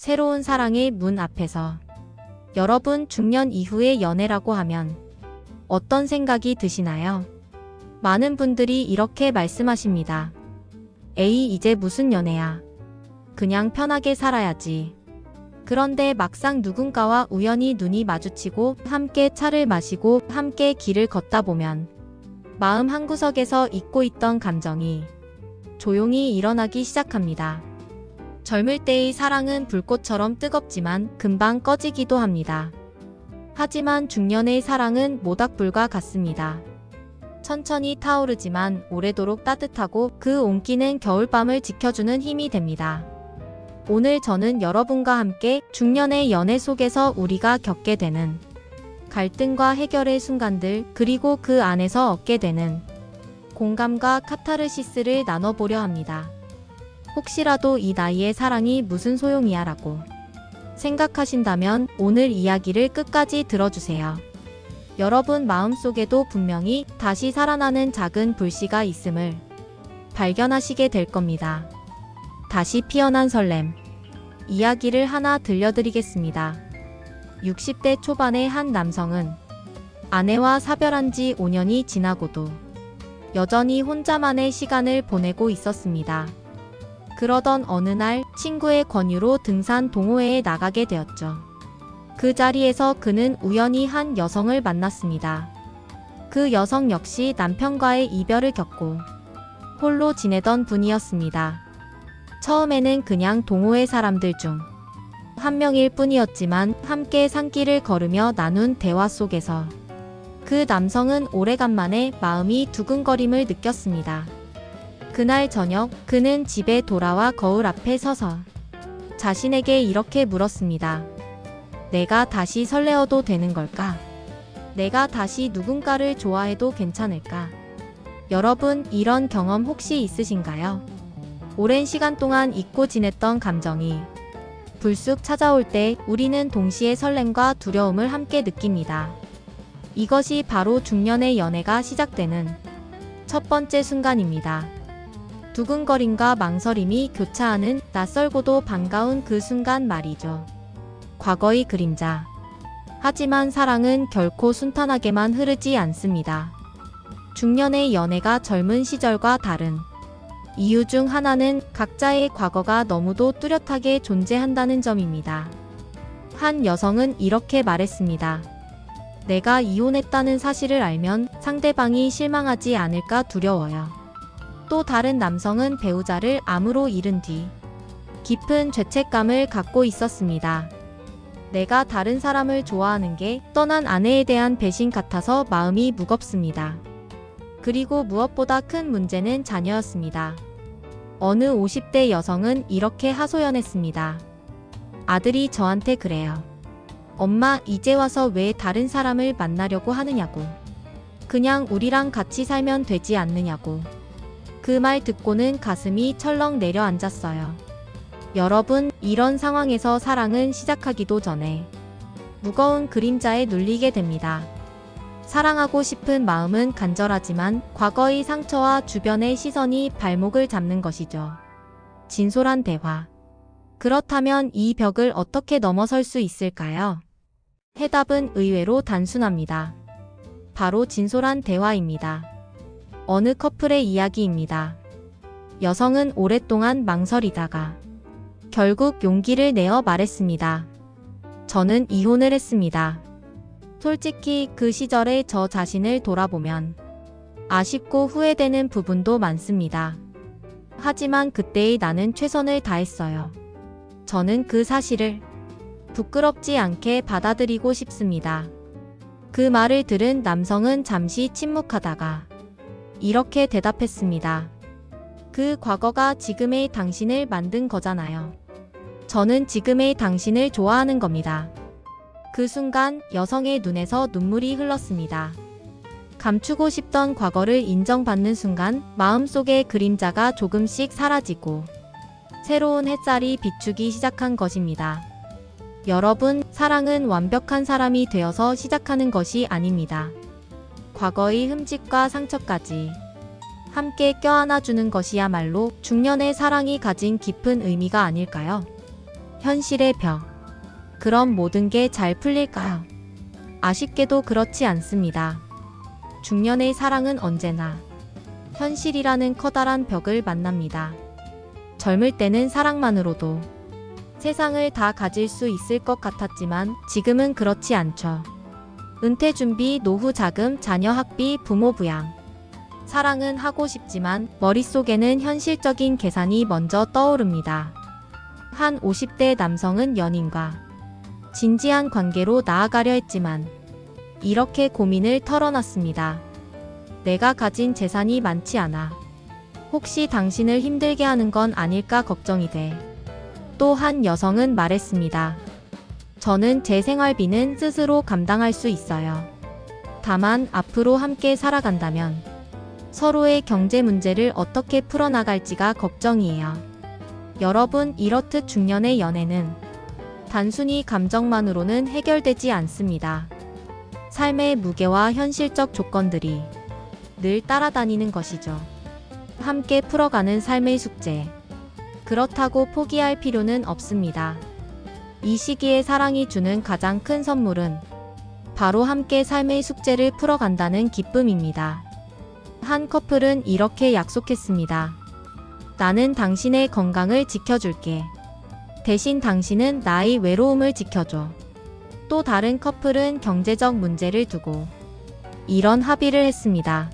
새로운 사랑의 문 앞에서 여러분 중년 이후의 연애라고 하면 어떤 생각이 드시나요? 많은 분들이 이렇게 말씀하십니다. 에이, 이제 무슨 연애야. 그냥 편하게 살아야지. 그런데 막상 누군가와 우연히 눈이 마주치고 함께 차를 마시고 함께 길을 걷다 보면 마음 한구석에서 잊고 있던 감정이 조용히 일어나기 시작합니다. 젊을 때의 사랑은 불꽃처럼 뜨겁지만 금방 꺼지기도 합니다. 하지만 중년의 사랑은 모닥불과 같습니다. 천천히 타오르지만 오래도록 따뜻하고 그 온기는 겨울밤을 지켜주는 힘이 됩니다. 오늘 저는 여러분과 함께 중년의 연애 속에서 우리가 겪게 되는 갈등과 해결의 순간들, 그리고 그 안에서 얻게 되는 공감과 카타르시스를 나눠보려 합니다. 혹시라도 이 나이의 사랑이 무슨 소용이야 라고 생각하신다면 오늘 이야기를 끝까지 들어주세요. 여러분 마음속에도 분명히 다시 살아나는 작은 불씨가 있음을 발견하시게 될 겁니다. 다시 피어난 설렘. 이야기를 하나 들려드리겠습니다. 60대 초반의 한 남성은 아내와 사별한 지 5년이 지나고도 여전히 혼자만의 시간을 보내고 있었습니다. 그러던 어느 날 친구의 권유로 등산 동호회에 나가게 되었죠. 그 자리에서 그는 우연히 한 여성을 만났습니다. 그 여성 역시 남편과의 이별을 겪고 홀로 지내던 분이었습니다. 처음에는 그냥 동호회 사람들 중 한 명일 뿐이었지만 함께 산길을 걸으며 나눈 대화 속에서 그 남성은 오래간만에 마음이 두근거림을 느꼈습니다. 그날 저녁 그는 집에 돌아와 거울 앞에 서서 자신에게 이렇게 물었습니다. 내가 다시 설레어도 되는 걸까? 내가 다시 누군가를 좋아해도 괜찮을까? 여러분, 이런 경험 혹시 있으신가요? 오랜 시간 동안 잊고 지냈던 감정이 불쑥 찾아올 때 우리는 동시에 설렘과 두려움을 함께 느낍니다. 이것이 바로 중년의 연애가 시작되는 첫 번째 순간입니다. 두근거림과 망설임이 교차하는 낯설고도 반가운 그 순간 말이죠. 과거의 그림자. 하지만 사랑은 결코 순탄하게만 흐르지 않습니다. 중년의 연애가 젊은 시절과 다른 이유 중 하나는 각자의 과거가 너무도 뚜렷하게 존재한다는 점입니다. 한 여성은 이렇게 말했습니다. 내가 이혼했다는 사실을 알면 상대방이 실망하지 않을까 두려워요. 또 다른 남성은 배우자를 암으로 잃은 뒤 깊은 죄책감을 갖고 있었습니다. 내가 다른 사람을 좋아하는 게 떠난 아내에 대한 배신 같아서 마음이 무겁습니다. 그리고 무엇보다 큰 문제는 자녀였습니다. 어느 50대 여성은 이렇게 하소연했습니다. 아들이 저한테 그래요. 엄마, 이제 와서 왜 다른 사람을 만나려고 하느냐고. 그냥 우리랑 같이 살면 되지 않느냐고. 그 말 듣고는 가슴이 철렁 내려앉았어요. 여러분, 이런 상황에서 사랑은 시작하기도 전에 무거운 그림자에 눌리게 됩니다. 사랑하고 싶은 마음은 간절하지만 과거의 상처와 주변의 시선이 발목을 잡는 것이죠. 진솔한 대화. 그렇다면 이 벽을 어떻게 넘어설 수 있을까요? 해답은 의외로 단순합니다. 바로 진솔한 대화입니다. 어느 커플의 이야기입니다. 여성은 오랫동안 망설이다가 결국 용기를 내어 말했습니다. 저는 이혼을 했습니다. 솔직히 그 시절의 저 자신을 돌아보면 아쉽고 후회되는 부분도 많습니다. 하지만 그때의 나는 최선을 다했어요. 저는 그 사실을 부끄럽지 않게 받아들이고 싶습니다. 그 말을 들은 남성은 잠시 침묵하다가 이렇게 대답했습니다. 그 과거가 지금의 당신을 만든 거잖아요. 저는 지금의 당신을 좋아하는 겁니다. 그 순간 여성의 눈에서 눈물이 흘렀습니다. 감추고 싶던 과거를 인정받는 순간 마음속의 그림자가 조금씩 사라지고 새로운 햇살이 비추기 시작한 것입니다. 여러분, 사랑은 완벽한 사람이 되어서 시작하는 것이 아닙니다. 과거의 흠집과 상처까지 함께 껴안아주는 것이야말로 중년의 사랑이 가진 깊은 의미가 아닐까요? 현실의 벽. 그럼 모든 게 잘 풀릴까요? 아쉽게도 그렇지 않습니다. 중년의 사랑은 언제나 현실이라는 커다란 벽을 만납니다. 젊을 때는 사랑만으로도 세상을 다 가질 수 있을 것 같았지만 지금은 그렇지 않죠. 은퇴 준비, 노후 자금, 자녀 학비, 부모 부양. 사랑은 하고 싶지만 머릿속에는 현실적인 계산이 먼저 떠오릅니다. 한 50대 남성은 연인과 진지한 관계로 나아가려 했지만 이렇게 고민을 털어놨습니다. 내가 가진 재산이 많지 않아. 혹시 당신을 힘들게 하는 건 아닐까 걱정이 돼. 또 한 여성은 말했습니다. 저는 제 생활비는 스스로 감당할 수 있어요. 다만 앞으로 함께 살아간다면 서로의 경제 문제를 어떻게 풀어나갈지가 걱정이에요. 여러분, 이렇듯 중년의 연애는 단순히 감정만으로는 해결되지 않습니다. 삶의 무게와 현실적 조건들이 늘 따라다니는 것이죠. 함께 풀어가는 삶의 숙제. 그렇다고 포기할 필요는 없습니다. 이 시기에 사랑이 주는 가장 큰 선물은 바로 함께 삶의 숙제를 풀어간다는 기쁨입니다. 한 커플은 이렇게 약속했습니다. 나는 당신의 건강을 지켜줄게. 대신 당신은 나의 외로움을 지켜줘. 또 다른 커플은 경제적 문제를 두고 이런 합의를 했습니다.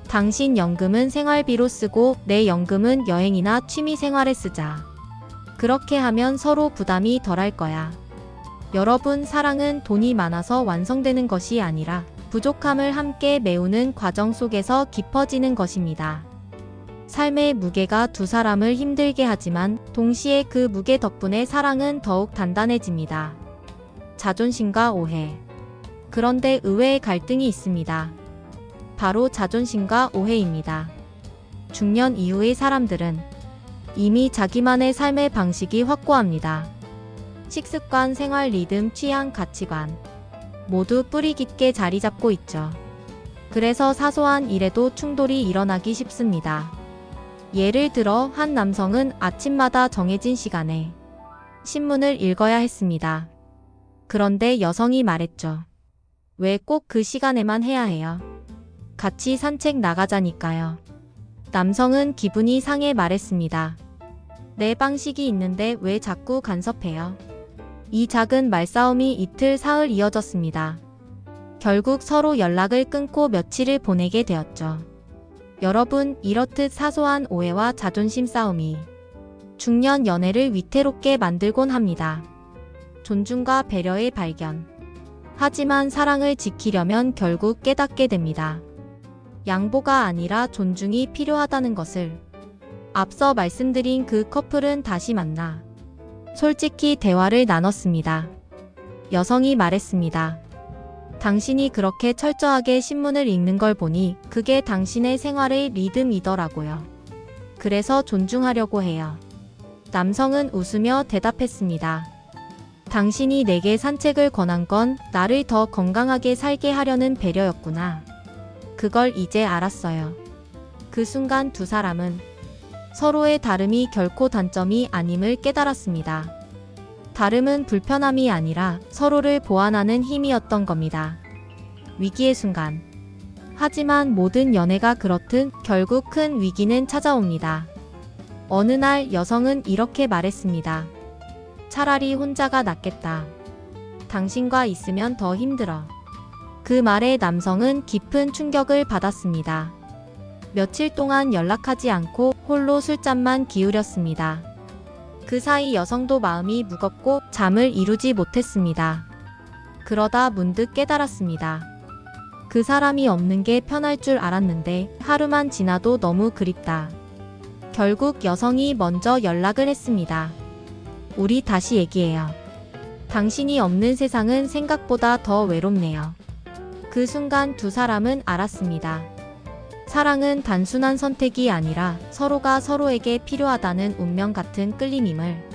당신 연금은 생활비로 쓰고 내 연금은 여행이나 취미 생활에 쓰자. 그렇게 하면 서로 부담이 덜할 거야. 여러분, 사랑은 돈이 많아서 완성되는 것이 아니라 부족함을 함께 메우는 과정 속에서 깊어지는 것입니다. 삶의 무게가 두 사람을 힘들게 하지만 동시에 그 무게 덕분에 사랑은 더욱 단단해집니다. 자존심과 오해. 그런데 의외의 갈등이 있습니다. 바로 자존심과 오해입니다. 중년 이후의 사람들은 이미 자기만의 삶의 방식이 확고합니다. 식습관, 생활 리듬, 취향, 가치관 모두 뿌리 깊게 자리 잡고 있죠. 그래서 사소한 일에도 충돌이 일어나기 쉽습니다. 예를 들어 한 남성은 아침마다 정해진 시간에 신문을 읽어야 했습니다. 그런데 여성이 말했죠. 왜 꼭 그 시간에만 해야 해요? 같이 산책 나가자니까요. 남성은 기분이 상해 말했습니다. 내 방식이 있는데 왜 자꾸 간섭해요? 이 작은 말싸움이 이틀 사흘 이어졌습니다. 결국 서로 연락을 끊고 며칠을 보내게 되었죠. 여러분, 이렇듯 사소한 오해와 자존심 싸움이 중년 연애를 위태롭게 만들곤 합니다. 존중과 배려의 발견. 하지만 사랑을 지키려면 결국 깨닫게 됩니다. 양보가 아니라 존중이 필요하다는 것을. 앞서 말씀드린 그 커플은 다시 만나 솔직히 대화를 나눴습니다. 여성이 말했습니다. 당신이 그렇게 철저하게 신문을 읽는 걸 보니 그게 당신의 생활의 리듬이더라고요. 그래서 존중하려고 해요. 남성은 웃으며 대답했습니다. 당신이 내게 산책을 권한 건 나를 더 건강하게 살게 하려는 배려였구나. 그걸 이제 알았어요. 그 순간 두 사람은 서로의 다름이 결코 단점이 아님을 깨달았습니다. 다름은 불편함이 아니라 서로를 보완하는 힘이었던 겁니다. 위기의 순간. 하지만 모든 연애가 그렇듯 결국 큰 위기는 찾아옵니다. 어느 날 여성은 이렇게 말했습니다. 차라리 혼자가 낫겠다. 당신과 있으면 더 힘들어. 그 말에 남성은 깊은 충격을 받았습니다. 며칠 동안 연락하지 않고 홀로 술잔만 기울였습니다. 그 사이 여성도 마음이 무겁고 잠을 이루지 못했습니다. 그러다 문득 깨달았습니다. 그 사람이 없는 게 편할 줄 알았는데 하루만 지나도 너무 그립다. 결국 여성이 먼저 연락을 했습니다. 우리 다시 얘기해요. 당신이 없는 세상은 생각보다 더 외롭네요. 그 순간 두 사람은 알았습니다. 사랑은 단순한 선택이 아니라 서로가 서로에게 필요하다는 운명 같은 끌림임을.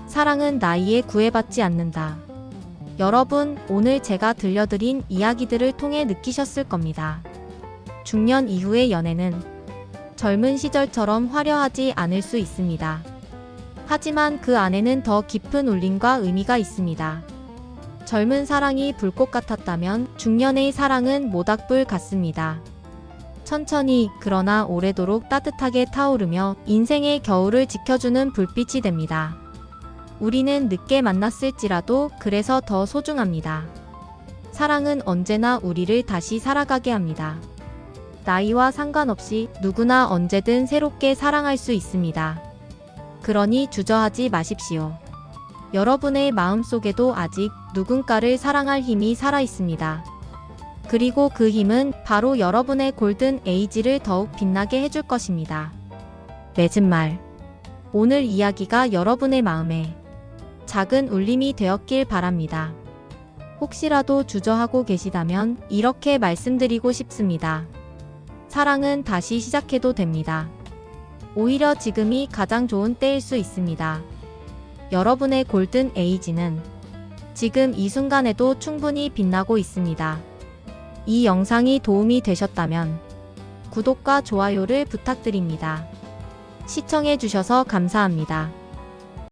사랑은 나이에 구애받지 않는다. 여러분, 오늘 제가 들려드린 이야기들을 통해 느끼셨을 겁니다. 중년 이후의 연애는 젊은 시절처럼 화려하지 않을 수 있습니다. 하지만 그 안에는 더 깊은 울림과 의미가 있습니다. 젊은 사랑이 불꽃 같았다면 중년의 사랑은 모닥불 같습니다. 천천히 그러나 오래도록 따뜻하게 타오르며 인생의 겨울을 지켜주는 불빛이 됩니다. 우리는 늦게 만났을지라도 그래서 더 소중합니다. 사랑은 언제나 우리를 다시 살아가게 합니다. 나이와 상관없이 누구나 언제든 새롭게 사랑할 수 있습니다. 그러니 주저하지 마십시오. 여러분의 마음속에도 아직 누군가를 사랑할 힘이 살아 있습니다. 그리고 그 힘은 바로 여러분의 골든 에이지를 더욱 빛나게 해줄 것입니다. 맺은 말. 오늘 이야기가 여러분의 마음에 작은 울림이 되었길 바랍니다. 혹시라도 주저하고 계시다면 이렇게 말씀드리고 싶습니다. 사랑은 다시 시작해도 됩니다. 오히려 지금이 가장 좋은 때일 수 있습니다. 여러분의 골든 에이지는 지금 이 순간에도 충분히 빛나고 있습니다. 이 영상이 도움이 되셨다면 구독과 좋아요를 부탁드립니다. 시청해주셔서 감사합니다.